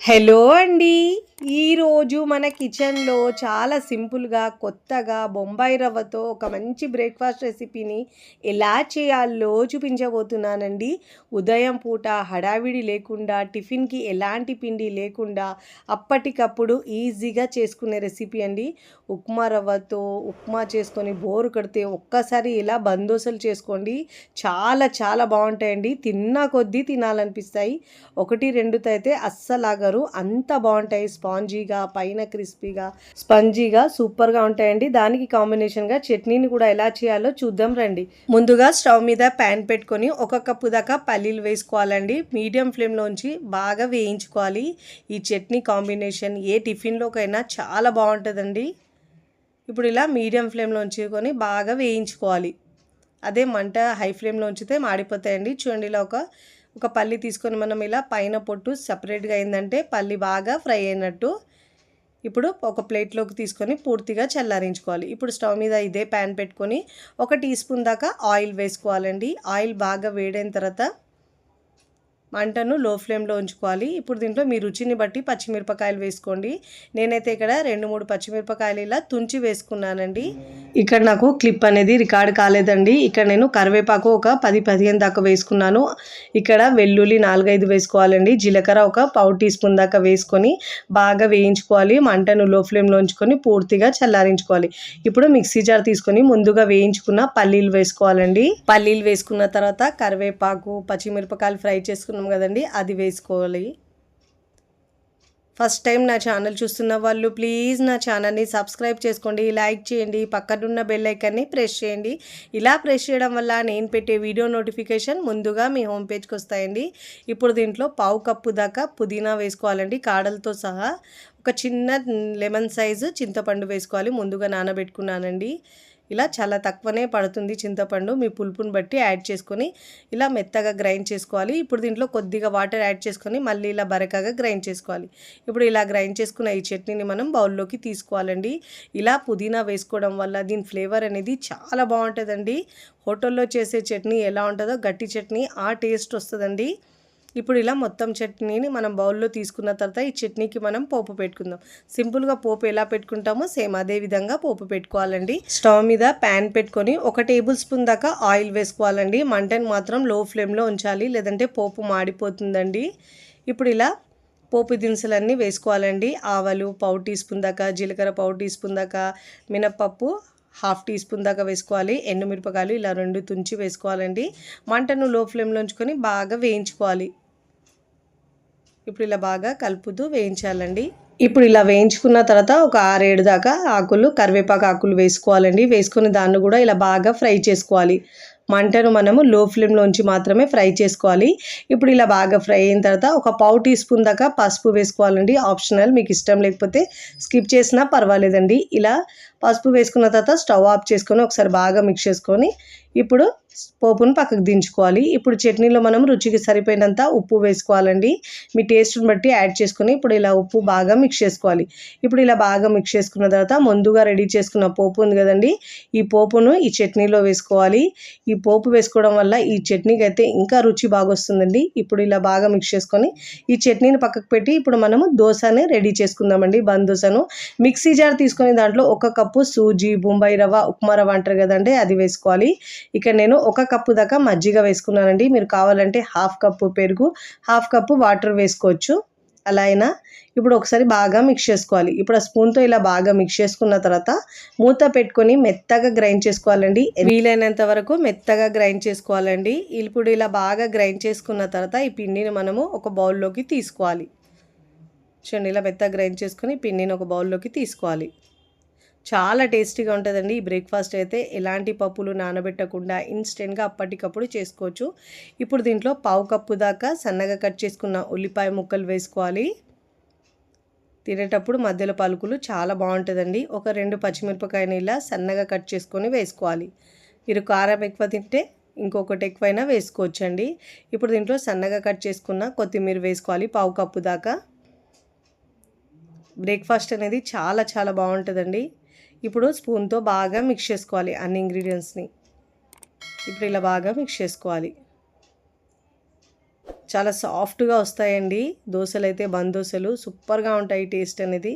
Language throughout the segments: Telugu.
హలో అండి. ఈరోజు మన కిచెన్‌లో చాలా సింపుల్‌గా, కొత్తగా బొంబాయి రవ్వతో ఒక మంచి బ్రేక్‌ఫాస్ట్ రెసిపీని ఎలా చేయాలో చూపించబోతున్నానండి. ఉదయం పూట హడావిడి లేకుండా, టిఫిన్‌కి ఎలాంటి పిండి లేకుండా అప్పటికప్పుడు ఈజీగా చేసుకునే రెసిపీ అండి. ఉప్మా రవ్వతో ఉప్మా చేసుకొని బోర్ కొడితే ఒక్కసారి ఇలా బందోసలు చేసుకోండి. చాలా చాలా బావుంటాయండి. తిన్నా కొద్దీ తినాలనిపిస్తాయి. 1, 2తో అయితే అస్సలాగరు. అంత బావుంటాయి. స్పాంజీగా, పైన క్రిస్పీగా, స్పంజీగా సూపర్‌గా ఉంటాయండి. దానికి కాంబినేషన్‌గా చట్నీని కూడా ఎలా చేయాలో చూద్దాం రండి. ముందుగా స్టవ్ మీద ప్యాన్ పెట్టుకొని 1 కప్పు దాకా పల్లీలు వేసుకోవాలండి. మీడియం ఫ్లేమ్‌లో ఉంచి బాగా వేయించుకోవాలి. ఈ చట్నీ కాంబినేషన్ ఏ టిఫిన్‌లోకైనా చాలా బావుంటదండి. ఇప్పుడు ఇలా మీడియం ఫ్లేమ్‌లో ఉంచుకొని బాగా వేయించుకోవాలి. అదే మంట హై ఫ్లేమ్‌లో ఉంచితే మాడిపోతాయండి. చూడండి ఇలా ఒక పల్లి తీసుకొని మనం ఇలా పైన పొట్టు సపరేట్‌గా అయిందంటే పల్లి బాగా ఫ్రై అయినట్టు. ఇప్పుడు ఒక ప్లేట్‌లోకి తీసుకొని పూర్తిగా చల్లారించుకోవాలి. ఇప్పుడు స్టవ్ మీద ఇదే ప్యాన్ పెట్టుకొని 1 టీ స్పూన్ దాకా ఆయిల్ వేసుకోవాలండి. ఆయిల్ బాగా వేడైన తర్వాత మంటను లో ఫ్లేమ్‌లో ఉంచుకోవాలి. ఇప్పుడు దీంట్లో మీ రుచిని బట్టి పచ్చిమిరపకాయలు వేసుకోండి. నేనైతే ఇక్కడ 2, 3 పచ్చిమిరపకాయలు ఇలా తుంచి వేసుకున్నానండి. ఇక్కడ నాకు క్లిప్ అనేది రికార్డ్ కాలేదండి. ఇక్కడ నేను కరివేపాకు ఒక 10, 15 దాకా వేసుకున్నాను. ఇక్కడ వెల్లుల్లి 4, 5 వేసుకోవాలండి. జీలకర్ర ఒక పావు టీ స్పూన్ దాకా వేసుకొని బాగా వేయించుకోవాలి. మంటను లో ఫ్లేమ్‌లో ఉంచుకొని పూర్తిగా చల్లారించుకోవాలి. ఇప్పుడు మిక్సీ జార్ తీసుకొని ముందుగా వేయించుకున్న పల్లీలు వేసుకోవాలండి. పల్లీలు వేసుకున్న తర్వాత కరివేపాకు, పచ్చిమిరపకాయలు ఫ్రై చేసుకున్నాం కదండి, అది వేసుకోవాలి. ఫస్ట్ టైం నా ఛానల్ చూస్తున్న వాళ్ళు ప్లీజ్ నా ఛానల్ని సబ్స్క్రైబ్ చేసుకోండి, లైక్ చేయండి, పక్కనున్న బెల్ ఐకాన్ని ప్రెస్ చేయండి. ఇలా ప్రెస్ చేయడం వల్ల నేను పెట్టే వీడియో నోటిఫికేషన్ ముందుగా మీ హోమ్ పేజ్కి వస్తాయండి. ఇప్పుడు దీంట్లో పావు కప్పు దాకా పుదీనా వేసుకోవాలండి, కాడలతో సహా. ఒక చిన్న లెమన్ సైజు చింతపండు వేసుకోవాలి. ముందుగా నానబెట్టుకున్నానండి. ఇలా చాలా తక్కువనే పడుతుంది చింతపండు. మీ పులుపుని బట్టి యాడ్ చేసుకొని ఇలా మెత్తగా గ్రైండ్ చేసుకోవాలి. ఇప్పుడు దీంట్లో కొద్దిగా వాటర్ యాడ్ చేసుకొని మళ్ళీ ఇలా బరకగా గ్రైండ్ చేసుకోవాలి. ఇప్పుడు ఇలా గ్రైండ్ చేసుకున్న ఈ చట్నీని మనం బౌల్లోకి తీసుకోవాలండి. ఇలా పుదీనా వేసుకోవడం వల్ల దీని ఫ్లేవర్ అనేది చాలా బాగుంటుందండి. హోటల్లో చేసే చట్నీ ఎలా ఉంటుందో గట్టి చట్నీ ఆ టేస్ట్ వస్తుందండి. ఇప్పుడు ఇలా మొత్తం చట్నీని మనం బౌల్లో తీసుకున్న తర్వాత ఈ చట్నీకి మనం పోపు పెట్టుకుందాం. సింపుల్గా పోపు ఎలా పెట్టుకుంటామో సేమ్ అదే విధంగా పోపు పెట్టుకోవాలండి. స్టవ్ మీద ప్యాన్ పెట్టుకొని 1 టేబుల్ స్పూన్ దాకా ఆయిల్ వేసుకోవాలండి. మంటను మాత్రం లో ఫ్లేమ్లో ఉంచాలి, లేదంటే పోపు మాడిపోతుందండి. ఇప్పుడు ఇలా పోపు దినుసులన్నీ వేసుకోవాలండి. ఆవాలు పావు టీ స్పూన్ దాకా, జీలకర్ర పావు టీ స్పూన్ దాకా, మినప్పప్పు హాఫ్ టీ స్పూన్ దాకా వేసుకోవాలి. ఎండుమిరపకాయలు ఇలా 2 తుంచి వేసుకోవాలండి. మంటను లో ఫ్లేమ్లో ఉంచుకొని బాగా వేయించుకోవాలి. ఇప్పుడు ఇలా బాగా కలుపుతూ వేయించాలండి. ఇప్పుడు ఇలా వేయించుకున్న తర్వాత ఒక 6, 7 దాకా కరివేపాకు ఆకులు వేసుకోవాలండి. వేసుకొని దాన్ని కూడా ఇలా బాగా ఫ్రై చేసుకోవాలి. మంటను మనము లో ఫ్లేమ్లో ఉంచి మాత్రమే ఫ్రై చేసుకోవాలి. ఇప్పుడు ఇలా బాగా ఫ్రై అయిన తర్వాత ఒక పావు టీ స్పూన్ దాకా పసుపు వేసుకోవాలండి. ఆప్షనల్, మీకు ఇష్టం లేకపోతే స్కిప్ చేసినా పర్వాలేదండి. ఇలా పసుపు వేసుకున్న తర్వాత స్టవ్ ఆఫ్ చేసుకొని ఒకసారి బాగా మిక్స్ చేసుకొని ఇప్పుడు పోపును పక్కకు దించుకోవాలి. ఇప్పుడు చట్నీలో మనం రుచికి సరిపోయినంత ఉప్పు వేసుకోవాలండి. మీ టేస్ట్ని బట్టి యాడ్ చేసుకొని ఇప్పుడు ఇలా ఉప్పు బాగా మిక్స్ చేసుకోవాలి. ఇప్పుడు ఇలా బాగా మిక్స్ చేసుకున్న తర్వాత ముందుగా రెడీ చేసుకున్న పోపు ఉంది కదండి, ఈ పోపును ఈ చట్నీలో వేసుకోవాలి. ఈ పోపు వేసుకోవడం వల్ల ఈ చట్నీకి అయితే ఇంకా రుచి బాగా వస్తుందండి. ఇప్పుడు ఇలా బాగా మిక్స్ చేసుకొని ఈ చట్నీని పక్కకు పెట్టి ఇప్పుడు మనము దోశని రెడీ చేసుకుందామండి. బన్ దోశను మిక్సీ జార్ తీసుకొని దాంట్లో 1 కప్పు సూజీ, బొంబాయి రవ్వ, ఉప్మా రవ్వ అంటారు కదండి, అది వేసుకోవాలి. ఇక్కడ నేను 1 కప్పు దాకా మజ్జిగ వేసుకున్నానండి. మీరు కావాలంటే హాఫ్ కప్పు పెరుగు, హాఫ్ కప్పు వాటర్ వేసుకోవచ్చు. అలా అయినా ఇప్పుడు ఒకసారి బాగా మిక్స్ చేసుకోవాలి. ఇప్పుడు ఆ స్పూన్తో ఇలా బాగా మిక్స్ చేసుకున్న తర్వాత మూత పెట్టుకొని మెత్తగా గ్రైండ్ చేసుకోవాలండి. వీలైనంత వరకు మెత్తగా గ్రైండ్ చేసుకోవాలండి. ఇప్పుడు ఇలా బాగా గ్రైండ్ చేసుకున్న తర్వాత ఈ పిండిని మనము ఒక బౌల్లోకి తీసుకోవాలి. చూడండి ఇలా మెత్తగా గ్రైండ్ చేసుకొని పిండిని ఒక బౌల్లోకి తీసుకోవాలి. చాలా టేస్టీగా ఉంటుందండి ఈ బ్రేక్ఫాస్ట్ అయితే. ఎలాంటి పప్పులు నానబెట్టకుండా ఇన్స్టెంట్గా అప్పటికప్పుడు చేసుకోవచ్చు. ఇప్పుడు దీంట్లో పావు కప్పు దాకా సన్నగా కట్ చేసుకున్న ఉల్లిపాయ ముక్కలు వేసుకోవాలి. తినేటప్పుడు మధ్యలో పలుకులు చాలా బాగుంటుందండి. ఒక 2 పచ్చిమిరపకాయలు ఇలా సన్నగా కట్ చేసుకొని వేసుకోవాలి. మీరు కారం ఎక్కువ తింటే ఇంకొకటి ఎక్కువైనా వేసుకోవచ్చండి. ఇప్పుడు దీంట్లో సన్నగా కట్ చేసుకున్న కొత్తిమీర వేసుకోవాలి, పావు కప్పు దాకా. బ్రేక్ఫాస్ట్ అనేది చాలా చాలా బాగుంటుందండి. ఇప్పుడు స్పూన్తో బాగా మిక్స్ చేసుకోవాలి అన్ని ఇంగ్రీడియంట్స్ని. ఇప్పుడు ఇలా బాగా మిక్స్ చేసుకోవాలి. చాలా సాఫ్ట్గా వస్తాయండి దోశలు అయితే. బంద్ దోశలు సూపర్గా ఉంటాయి టేస్ట్ అనేది.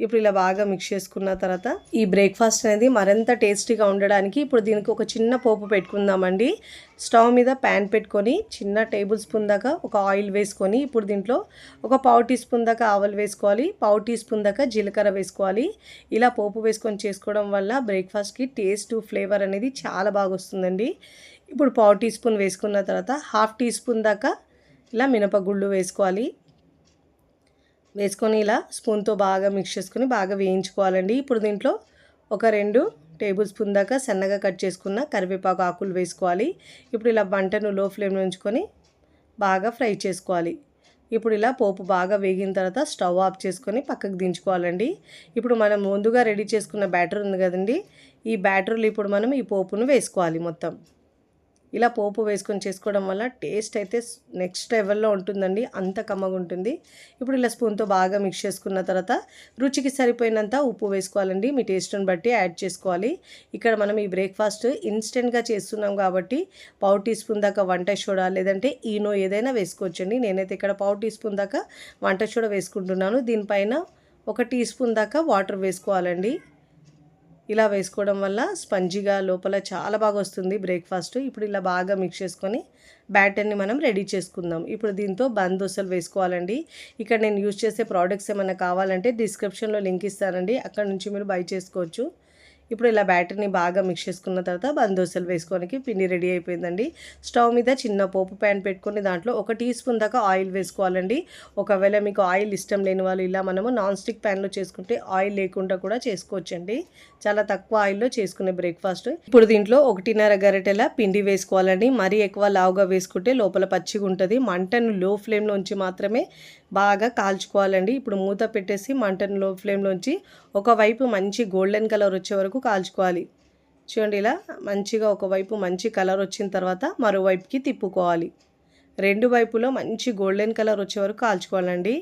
ఇప్పుడు ఇలా బాగా మిక్స్ చేసుకున్న తర్వాత ఈ బ్రేక్ఫాస్ట్ అనేది మరింత టేస్టీగా ఉండడానికి ఇప్పుడు దీనికి ఒక చిన్న పోపు పెట్టుకుందామండి. స్టవ్ మీద ప్యాన్ పెట్టుకొని చిన్న టేబుల్ స్పూన్ దాకా ఒక ఆయిల్ వేసుకొని ఇప్పుడు దీంట్లో ఒక పావు టీ స్పూన్ దాకా ఆవాలు వేసుకోవాలి, పావు టీ స్పూన్ దాకా జీలకర్ర వేసుకోవాలి. ఇలా పోపు వేసుకొని చేసుకోవడం వల్ల బ్రేక్ఫాస్ట్కి టేస్ట్ ఫ్లేవర్ అనేది చాలా బాగా వస్తుందండి. ఇప్పుడు పావు టీ స్పూన్ వేసుకున్న తర్వాత హాఫ్ టీ స్పూన్ దాకా ఇలా మినపగుళ్ళు వేసుకోవాలి. వేసుకొని ఇలా స్పూన్తో బాగా మిక్స్ చేసుకొని బాగా వేయించుకోవాలండి. ఇప్పుడు దీంట్లో ఒక 2 టేబుల్ స్పూన్ దాకా సన్నగా కట్ చేసుకున్న కరివేపాకు ఆకులు వేసుకోవాలి. ఇప్పుడు ఇలా మంటను లో ఫ్లేమ్లో ఉంచుకొని బాగా ఫ్రై చేసుకోవాలి. ఇప్పుడు ఇలా పోపు బాగా వేగిన తర్వాత స్టవ్ ఆఫ్ చేసుకొని పక్కకు దించుకోవాలండి. ఇప్పుడు మనం ముందుగా రెడీ చేసుకున్న బ్యాటర్ ఉంది కదండి, ఈ బ్యాటర్లో ఇప్పుడు మనం ఈ పోపును వేసుకోవాలి మొత్తం. ఇలా పోపు వేసుకొని చేసుకోవడం వల్ల టేస్ట్ అయితే నెక్స్ట్ లెవెల్లో ఉంటుందండి, అంత కమ్మగా ఉంటుంది. ఇప్పుడు ఇలా స్పూన్తో బాగా మిక్స్ చేసుకున్న తర్వాత రుచికి సరిపోయినంత ఉప్పు వేసుకోవాలండి. మీ టేస్ట్ని బట్టి యాడ్ చేసుకోవాలి. ఇక్కడ మనం ఈ బ్రేక్ఫాస్ట్ ఇన్స్టెంట్గా చేస్తున్నాం కాబట్టి పావు టీ స్పూన్ దాకా వంట సోడా లేదంటే ఈనో ఏదైనా వేసుకోవచ్చండి. నేనైతే ఇక్కడ పావు టీ స్పూన్ దాకా వంట సోడా వేసుకుంటున్నాను. దీనిపైన ఒక టీ స్పూన్ దాకా వాటర్ వేసుకోవాలండి. ఇలా వేసుకోవడం వల్ల స్పంజీగా లోపల చాలా బాగా వస్తుంది బ్రేక్ఫాస్ట్. ఇప్పుడు ఇలా బాగా మిక్స్ చేసుకొని బ్యాటర్ని మనం రెడీ చేసుకుందాం. ఇప్పుడు దీంతో బంద్ దోశలు వేసుకోవాలండి. ఇక్కడ నేను యూజ్ చేసే ప్రోడక్ట్స్ ఏమైనా కావాలంటే డిస్క్రిప్షన్లో లింక్ ఇస్తానండి, అక్కడ నుంచి మీరు బై చేసుకోవచ్చు. ఇప్పుడు ఇలా బ్యాటర్ని బాగా మిక్స్ చేసుకున్న తర్వాత బంద్ దోశలు వేసుకోవడానికి పిండి రెడీ అయిపోయిందండి. స్టవ్ మీద చిన్న పోపు ప్యాన్ పెట్టుకొని దాంట్లో ఒక టీ స్పూన్ దాకా ఆయిల్ వేసుకోవాలండి. ఒకవేళ మీకు ఆయిల్ ఇష్టం లేని వాళ్ళు ఇలా మనము నాన్ స్టిక్ ప్యాన్లో చేసుకుంటే ఆయిల్ లేకుండా కూడా చేసుకోవచ్చండి. చాలా తక్కువ ఆయిల్లో చేసుకునే బ్రేక్ఫాస్ట్. ఇప్పుడు దీంట్లో 1.5 గరిటెల పిండి వేసుకోవాలండి. మరీ ఎక్కువ లావుగా వేసుకుంటే లోపల పచ్చిగా ఉంటుంది. మంటను లో ఫ్లేమ్లో ఉంచి మాత్రమే బాగా కాల్చుకోవాలండి. ఇప్పుడు మూత పెట్టేసి మంటను లో ఫ్లేమ్లోంచి ఒకవైపు మంచి గోల్డెన్ కలర్ వచ్చే వరకు కాల్చుకోవాలి. చూడండి, ఇలా మంచిగా ఒకవైపు మంచి కలర్ వచ్చిన తర్వాత మరోవైపుకి తిప్పుకోవాలి. 2 వైపులో మంచి గోల్డెన్ కలర్ వచ్చే వరకు కాల్చుకోవాలండి.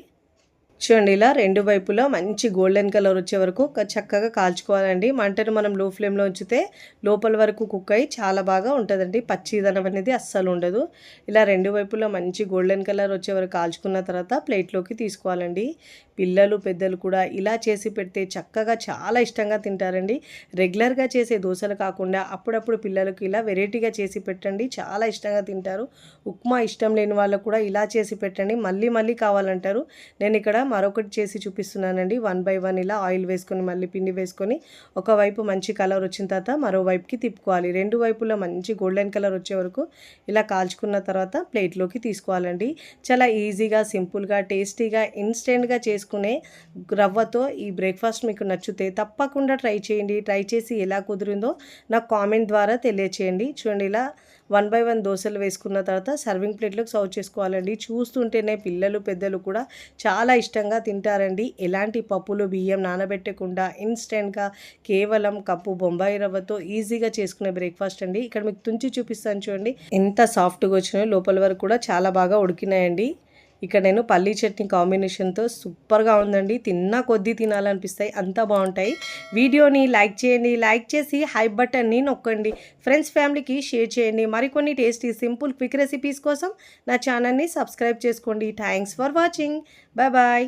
చూడండి, ఇలా 2 వైపులా మంచి గోల్డెన్ కలర్ వచ్చే వరకు చక్కగా కాల్చుకోవాలండి. మంటను మనం లో ఫ్లేమ్లో ఉంచితే లోపల వరకు కుక్ అయ్యి చాలా బాగా ఉంటుందండి. పచ్చిదనం అనేది అస్సలు ఉండదు. ఇలా 2 వైపులా మంచి గోల్డెన్ కలర్ వచ్చే వరకు కాల్చుకున్న తర్వాత ప్లేట్లోకి తీసుకోవాలండి. పిల్లలు పెద్దలు కూడా ఇలా చేసి పెడితే చక్కగా చాలా ఇష్టంగా తింటారండి. రెగ్యులర్గా చేసే దోశలు కాకుండా అప్పుడప్పుడు పిల్లలకు ఇలా వెరైటీగా చేసి పెట్టండి, చాలా ఇష్టంగా తింటారు. ఉప్మా ఇష్టం లేని వాళ్ళకు కూడా ఇలా చేసి పెట్టండి, మళ్ళీ మళ్ళీ కావాలంటారు. నేను ఇక్కడ మరొకటి చేసి చూపిస్తున్నానండి. 1 బై 1 ఇలా ఆయిల్ వేసుకొని మళ్ళీ పిండి వేసుకొని ఒకవైపు మంచి కలర్ వచ్చిన తర్వాత మరోవైపుకి తిప్పుకోవాలి. 2 వైపులా మంచి గోల్డెన్ కలర్ వచ్చే వరకు ఇలా కాల్చుకున్న తర్వాత ప్లేట్లోకి తీసుకోవాలండి. చాలా ఈజీగా, సింపుల్గా, టేస్టీగా, ఇన్స్టెంట్గా చేసుకునే రవ్వతో ఈ బ్రేక్ఫాస్ట్ మీకు నచ్చితే తప్పకుండా ట్రై చేయండి. ట్రై చేసి ఎలా కుదిరిందో నాకు కామెంట్ ద్వారా తెలియచేయండి. చూడండి, ఇలా 1 బై 1 దోశలు వేసుకున్న తర్వాత సర్వింగ్ ప్లేట్లోకి సర్వ్ చేసుకోవాలండి. చూస్తుంటేనే పిల్లలు పెద్దలు కూడా చాలా ఇష్టంగా తింటారండి. ఎలాంటి పప్పులు బియ్యం నానబెట్టకుండా ఇన్స్టెంట్గా కేవలం కప్పు బొంబాయి రవ్వతో ఈజీగా చేసుకునే బ్రేక్ఫాస్ట్ అండి. ఇక్కడ మీకు తుంచి చూపిస్తాను చూడండి, ఎంత సాఫ్ట్గా వచ్చినాయో. లోపల వరకు కూడా చాలా బాగా ఉడికినాయండి. ఇక్కడ నేను పల్లీ చట్నీ కాంబినేషన్తో సూపర్గా ఉందండి. తిన్నా కొద్దీ తినాలనిపిస్తాయి, అంత బాగుంటాయి. వీడియోని లైక్ చేయండి, లైక్ చేసి హైప్ బటన్ని నొక్కండి. ఫ్రెండ్స్ ఫ్యామిలీకి షేర్ చేయండి. మరికొన్ని టేస్టీ సింపుల్ క్విక్ రెసిపీస్ కోసం నా ఛానల్ని సబ్స్క్రైబ్ చేసుకోండి. Thanks for watching. Bye bye.